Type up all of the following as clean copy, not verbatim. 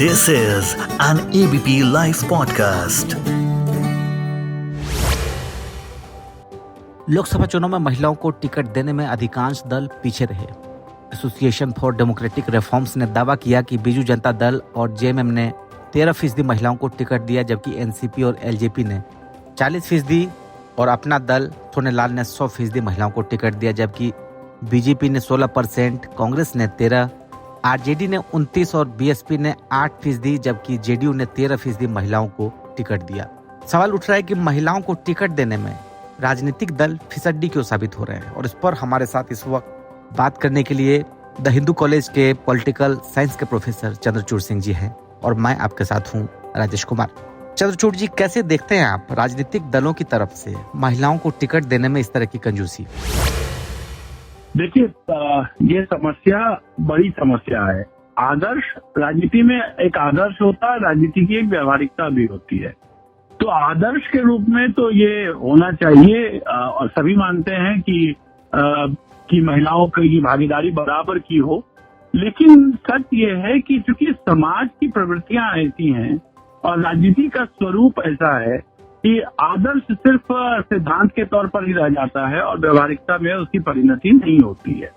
This is an ABP Life podcast. Lok Sabha चुनाव में महिलाओं को टिकट देने में अधिकांश दल पीछे रहे। एसोसिएशन फॉर डेमोक्रेटिक रिफॉर्म्स ने दावा किया कि बीजू जनता दल और जेएमएम ने 13% महिलाओं को टिकट दिया, जबकि एनसीपी और एलजेपी ने 40% और अपना दल सोनेलाल ने 100% महिलाओं को टिकट दिया, जबकि बीजेपी ने 16%, कांग्रेस ने 13%, आरजेडी ने 29% और बीएसपी ने 8%, जबकि जेडीयू ने 13% महिलाओं को टिकट दिया। सवाल उठ रहा है कि महिलाओं को टिकट देने में राजनीतिक दल फिसड्डी क्यों साबित हो रहे हैं, और इस पर हमारे साथ इस वक्त बात करने के लिए द हिंदू कॉलेज के पॉलिटिकल साइंस के प्रोफेसर चंद्रचूड़ सिंह जी हैं और मैं आपके साथ हूं राजेश कुमार। चंद्रचूड़ जी, कैसे देखते हैं आप राजनीतिक दलों की तरफ से महिलाओं को टिकट देने में इस तरह की कंजूसी? देखिए, ये समस्या बड़ी समस्या है। आदर्श राजनीति में एक आदर्श होता है, राजनीति की एक व्यवहारिकता भी होती है। तो आदर्श के रूप में तो ये होना चाहिए और सभी मानते हैं कि महिलाओं की भागीदारी बराबर की हो। लेकिन सच ये है कि चूंकि समाज की प्रवृत्तियां ऐसी हैं और राजनीति का स्वरूप ऐसा है कि आदर्श सिर्फ सिद्धांत के तौर पर ही रह जाता है और व्यवहारिकता में उसकी परिणति नहीं होती है।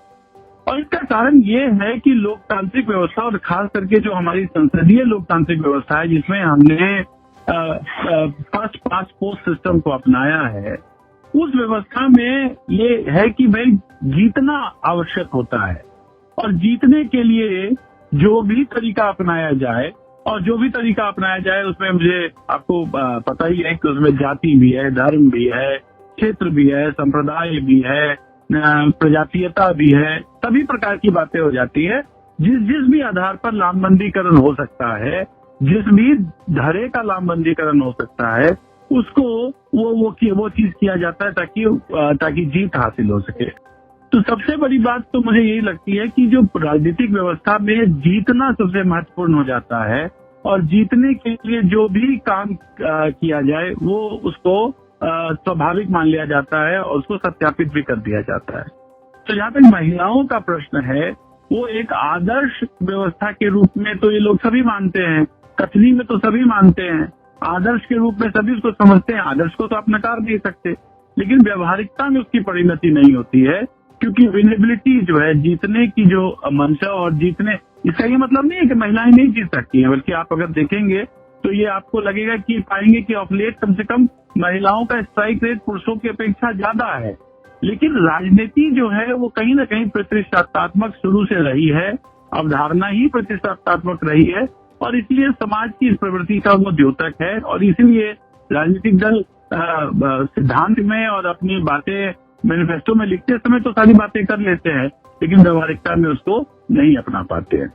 और इसका कारण ये है कि लोकतांत्रिक व्यवस्था और खास करके जो हमारी संसदीय लोकतांत्रिक व्यवस्था है, जिसमें हमने फर्स्ट पास्ट पोस्ट सिस्टम को अपनाया है, उस व्यवस्था में ये है कि भाई जीतना आवश्यक होता है और जीतने के लिए जो भी तरीका अपनाया जाए, और जो भी तरीका अपनाया जाए उसमें मुझे आपको पता ही है कि उसमें जाति भी है, धर्म भी है, क्षेत्र भी है, संप्रदाय भी है, प्रजातीयता भी है, सभी प्रकार की बातें हो जाती है। जिस भी आधार पर लामबंदीकरण हो सकता है, जिस भी धरे का लामबंदीकरण हो सकता है, उसको वो चीज किया जाता है ताकि जीत हासिल हो सके। तो सबसे बड़ी बात तो मुझे यही लगती है कि जो राजनीतिक व्यवस्था में जीतना सबसे महत्वपूर्ण हो जाता है और जीतने के लिए जो भी काम किया जाए वो उसको स्वाभाविक मान लिया जाता है और उसको सत्यापित भी कर दिया जाता है। तो जहाँ तक महिलाओं का प्रश्न है, वो एक आदर्श व्यवस्था के रूप में तो ये लोग सभी मानते हैं, कथनी में तो सभी मानते हैं, आदर्श के रूप में सभी उसको समझते हैं। आदर्श को तो आप नकार नहीं सकते, लेकिन व्यवहारिकता में उसकी परिणति नहीं होती है, क्योंकि विनेबिलिटी जो है, जीतने की जो मंशा और जीतने, इसका ये मतलब नहीं है कि महिलाएं नहीं जीत सकती हैं, बल्कि आप अगर देखेंगे तो ये आपको लगेगा कि पाएंगे कि ऑफ लेट कम से कम महिलाओं का स्ट्राइक रेट पुरुषों की अपेक्षा ज्यादा है। लेकिन राजनीति जो है वो कहीं ना कहीं प्रतिष्ठात्मक शुरू से रही है, अवधारणा ही प्रतिष्ठात्मक रही है, और इसलिए समाज की इस प्रवृत्ति का वो द्योतक है। और इसीलिए राजनीतिक दल सिद्धांत में और अपनी बातें मैनिफेस्टो में लिखते समय तो सारी बातें कर लेते हैं, लेकिन व्यवहारिकता में उसको नहीं अपना पाते हैं।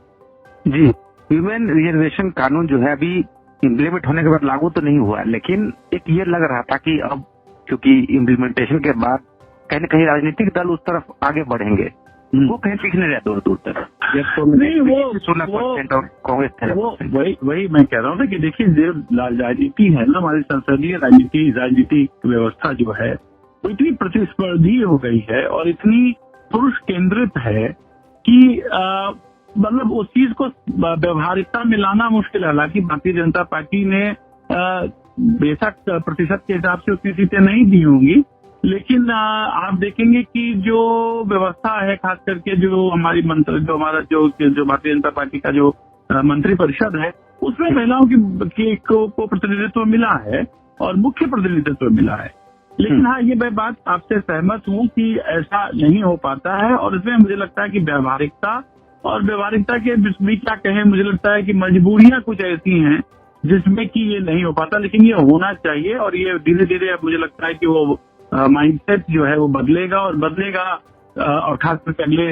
जी, ह्यूमन रिजर्वेशन कानून जो है अभी इम्प्लीमेंट होने के बाद लागू तो नहीं हुआ, लेकिन एक ये लग रहा था कि अब क्योंकि इम्प्लीमेंटेशन के बाद कहीं न कहीं राजनीतिक दल उस तरफ आगे बढ़ेंगे, वो कहीं पीछे नहीं रहते दूर तक। नहीं, वो 16% और कांग्रेस वही मैं कह रहा हूँ ना कि देखिए, जो राजनीति है ना, हमारी संसदीय राजनीतिक व्यवस्था जो है वो इतनी प्रतिस्पर्धी हो गई है और इतनी पुरुष केंद्रित है कि मतलब उस चीज को व्यवहारिकता में लाना मुश्किल है। हालांकि भारतीय जनता पार्टी ने बेशक प्रतिशत के हिसाब से उतनी सीटें नहीं दी होंगी, लेकिन आप देखेंगे कि जो व्यवस्था है, खास करके जो हमारी जो भारतीय जनता पार्टी का जो मंत्रिपरिषद है, उसमें महिलाओं को प्रतिनिधित्व मिला है और मुख्य प्रतिनिधित्व मिला है। लेकिन हाँ, ये मैं बात आपसे सहमत हूँ कि ऐसा नहीं हो पाता है, और इसमें मुझे लगता है कि व्यवहारिकता के भी क्या कहें, मुझे लगता है कि मजबूरियां कुछ ऐसी हैं जिसमें कि ये नहीं हो पाता, लेकिन ये होना चाहिए। और ये धीरे धीरे अब मुझे लगता है कि वो माइंडसेट जो है वो बदलेगा और खास करके अगले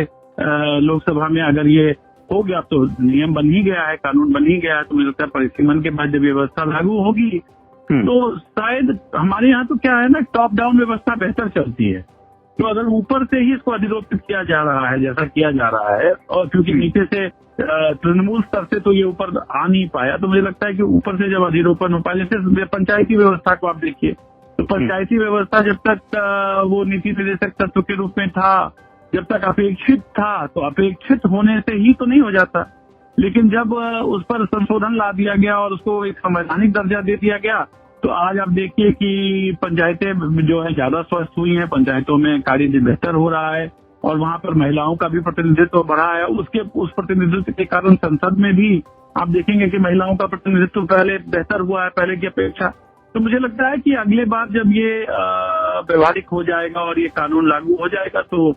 लोकसभा में अगर ये हो गया, तो नियम बन ही गया है, कानून बन ही गया है, तो मुझे लगता है परिसीमन के बाद जब व्यवस्था लागू होगी तो शायद हमारे यहाँ तो क्या है ना, टॉप डाउन व्यवस्था बेहतर चलती है। तो अगर ऊपर से ही इसको अधिरोपित किया जा रहा है जैसा किया जा रहा है, और क्योंकि नीचे से तृणमूल स्तर से तो ये ऊपर आ नहीं पाया, तो मुझे लगता है कि ऊपर से जब अधिरोपण हो पाए, जैसे पंचायती व्यवस्था को आप देखिए, तो पंचायती व्यवस्था जब तक वो नीति निर्देशक तत्व के रूप में था, जब तक अपेक्षित था, तो अपेक्षित होने से ही तो नहीं हो जाता। लेकिन जब उस पर संशोधन ला दिया गया और उसको एक संवैधानिक दर्जा दे दिया गया, तो आज आप देखिए कि पंचायतें जो है ज्यादा स्वस्थ हुई हैं, पंचायतों में कार्य बेहतर हो रहा है और वहां पर महिलाओं का भी प्रतिनिधित्व बढ़ा है। उस प्रतिनिधित्व के कारण संसद में भी आप देखेंगे कि महिलाओं का प्रतिनिधित्व पहले बेहतर हुआ है पहले की अपेक्षा। तो मुझे लगता है कि अगले बार जब ये व्यवहारिक हो जाएगा और ये कानून लागू हो जाएगा तो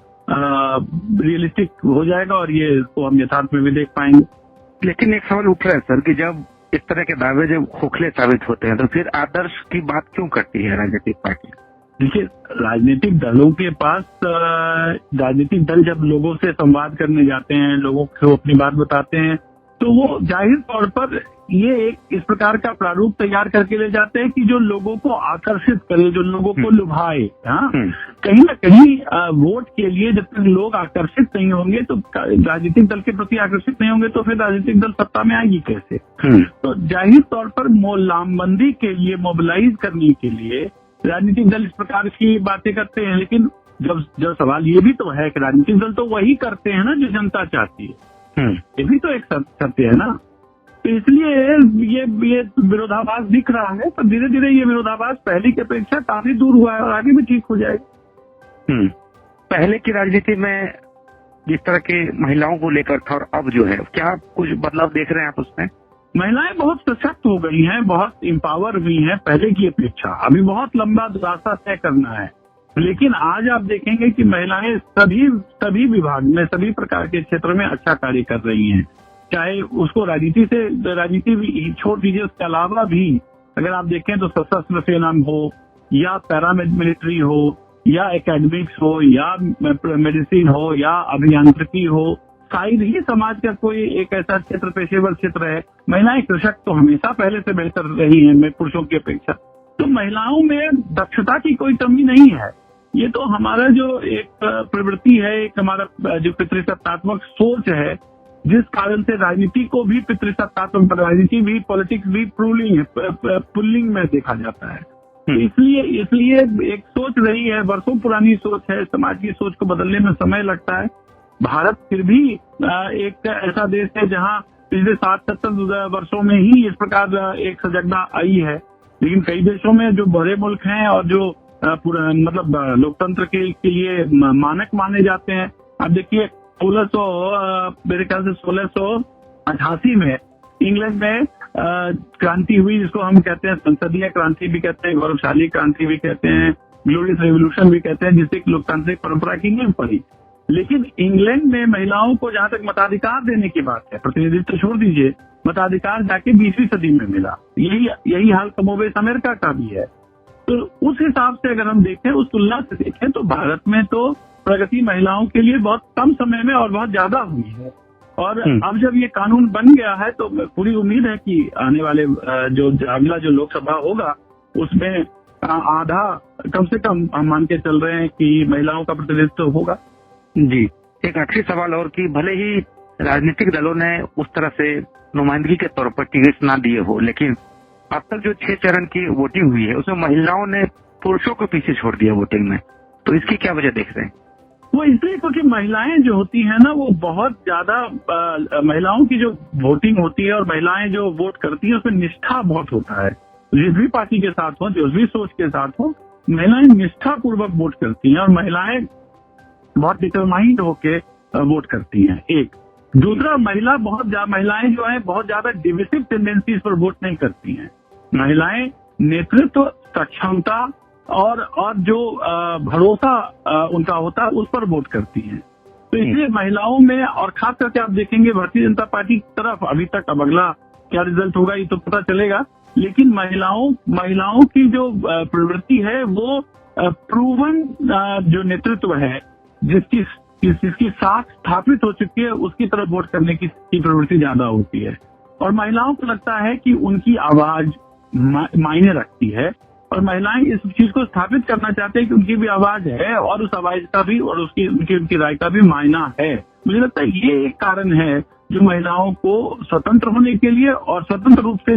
रियलिस्टिक हो जाएगा और ये तो हम यथार्थ में भी देख पाएंगे। लेकिन एक सवाल उठ रहा है सर कि जब इस तरह के दावे जब खोखले साबित होते हैं तो फिर आदर्श की बात क्यों करती है राजनीतिक पार्टी? देखिए, राजनीतिक दलों के पास राजनीतिक दल जब लोगों से संवाद करने जाते हैं, लोगों को अपनी बात बताते हैं, तो वो जाहिर तौर पर ये एक इस प्रकार का प्रारूप तैयार करके ले जाते हैं कि जो लोगों को आकर्षित करे, जो लोगों को लुभाए। हाँ, कहीं ना कहीं वोट के लिए जब तक लोग आकर्षित नहीं होंगे, तो राजनीतिक दल के प्रति आकर्षित नहीं होंगे, तो फिर राजनीतिक दल सत्ता में आएगी कैसे? तो जाहिर तौर पर लामबंदी के लिए, मोबिलाइज करने के लिए राजनीतिक दल इस प्रकार की बातें करते हैं। लेकिन जब सवाल ये भी तो है कि राजनीतिक दल तो वही करते हैं ना जो जनता चाहती है। ये भी तो एक सत्य है ना। तो इसलिए ये विरोधाभास दिख रहा है, पर धीरे धीरे ये विरोधाभास पहले की अपेक्षा काफी दूर हुआ है और आगे भी ठीक हो जाएगा। पहले की राजनीति में जिस तरह के महिलाओं को लेकर था और अब जो है, क्या कुछ बदलाव देख रहे हैं आप उसमें? महिलाएं बहुत सशक्त हो गई हैं, बहुत एम्पावर हुई हैं पहले की अपेक्षा। अभी बहुत लंबा रास्ता तय करना है, लेकिन आज आप देखेंगे कि महिलाएं सभी विभाग में, सभी प्रकार के क्षेत्र में अच्छा कार्य कर रही हैं। चाहे उसको राजनीति भी छोड़ दीजिए, उसके अलावा भी अगर आप देखें तो सशस्त्र सेना हो या पैरामिलिट्री हो या एकेडमिक्स हो या मेडिसिन हो या अभियांत्रिकी हो, शायद ही समाज का कोई एक ऐसा क्षेत्र, पेशेवर क्षेत्र है। महिलाएं कृषक तो हमेशा पहले से बेहतर रही हैं पुरुषों की अपेक्षा। तो महिलाओं में दक्षता की कोई कमी नहीं है। ये तो हमारा जो एक प्रवृत्ति है, एक हमारा जो पितृसत्तात्मक सोच है, जिस कारण से राजनीति को भी पितृसत्तात्मक, राजनीति भी, पॉलिटिक्स भी पुल्लिंग में देखा जाता है। इसलिए एक सोच रही है, वर्षों पुरानी सोच है। समाज की सोच को बदलने में समय लगता है। भारत फिर भी एक ऐसा देश है जहां पिछले 60-70 वर्षों में ही इस प्रकार एक सजगता आई है। लेकिन कई देशों में जो बड़े मुल्क हैं और जो मतलब लोकतंत्र के लिए मानक माने जाते हैं, आप देखिए 1688 में इंग्लैंड में क्रांति हुई, जिसको हम कहते हैं संसदीय क्रांति भी कहते हैं, गौरवशाली क्रांति भी कहते हैं, ग्लोरियस रेवोल्यूशन भी कहते हैं, जिससे लोकतांत्रिक परंपरा की नींव पड़ी। लेकिन इंग्लैंड में महिलाओं को जहां तक मताधिकार देने की बात है, प्रतिनिधित्व छोड़ दीजिए, मताधिकार जाके 20वीं सदी में मिला। यही हाल कमोबेश अमेरिका का भी है। तो उस हिसाब से अगर हम देखें, उस तुलना से देखें, तो भारत में तो प्रगति महिलाओं के लिए बहुत कम समय में और बहुत ज्यादा हुई है। और अब जब ये कानून बन गया है तो पूरी उम्मीद है कि आने वाले अगला जो लोकसभा होगा उसमें आधा, कम से कम हम मान के चल रहे हैं कि महिलाओं का प्रतिनिधित्व होगा। जी, एक आखिरी सवाल और कि भले ही राजनीतिक दलों ने उस तरह से नुमाइंदगी के तौर पर टिकट ना दिए हो, लेकिन अब तक जो 6 चरण की वोटिंग हुई है उसमें महिलाओं ने पुरुषों को पीछे छोड़ दिया वोटिंग में, तो इसकी क्या वजह देख रहे हैं? वो इसलिए क्योंकि महिलाएं जो होती हैं ना, वो बहुत ज्यादा महिलाओं की जो वोटिंग होती है और महिलाएं जो वोट करती हैं उसमें निष्ठा बहुत होता है। जिस भी पार्टी के साथ हो, जिस भी सोच के साथ हो, महिलाएं निष्ठा पूर्वक वोट करती हैं और महिलाएं बहुत डिटरमाइंड होके वोट करती हैं। एक दूसरा, महिलाएं जो है बहुत ज्यादा डिविसिव टेंडेंसीज पर वोट नहीं करती हैं। महिलाएं नेतृत्व, सक्षमता और जो भरोसा उनका होता है उस पर वोट करती हैं। तो इसलिए महिलाओं में, और खास करके आप देखेंगे भारतीय जनता पार्टी की तरफ, अभी तक अब अगला क्या रिजल्ट होगा ये तो पता चलेगा, लेकिन महिलाओं की जो प्रवृत्ति है वो प्रूवन जो नेतृत्व है, जिसकी साख स्थापित हो चुकी है, उसकी तरफ वोट करने की प्रवृत्ति ज्यादा होती है। और महिलाओं को लगता है कि उनकी आवाज मायने रखती है और महिलाएं इस चीज को स्थापित करना चाहते हैं कि उनकी भी आवाज है और उस आवाज का भी और उनकी राय का भी मायना है। मुझे लगता है ये एक कारण है जो महिलाओं को स्वतंत्र होने के लिए और स्वतंत्र रूप से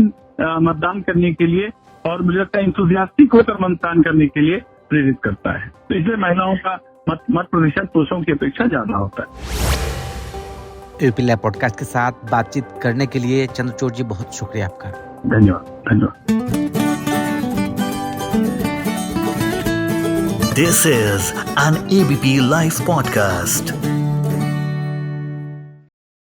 मतदान करने के लिए और मुझे लगता है इंथुजियास्टिक होकर मतदान करने के लिए प्रेरित करता है। तो इसलिए महिलाओं का मत प्रतिशत पुरुषों की अपेक्षा ज्यादा होता है। एबीपी लाइव पॉडकास्ट के साथ बातचीत करने के लिए चंद्रचूड़ जी बहुत शुक्रिया आपका। धन्यवाद धन्यवाद। This is an ABP Live podcast.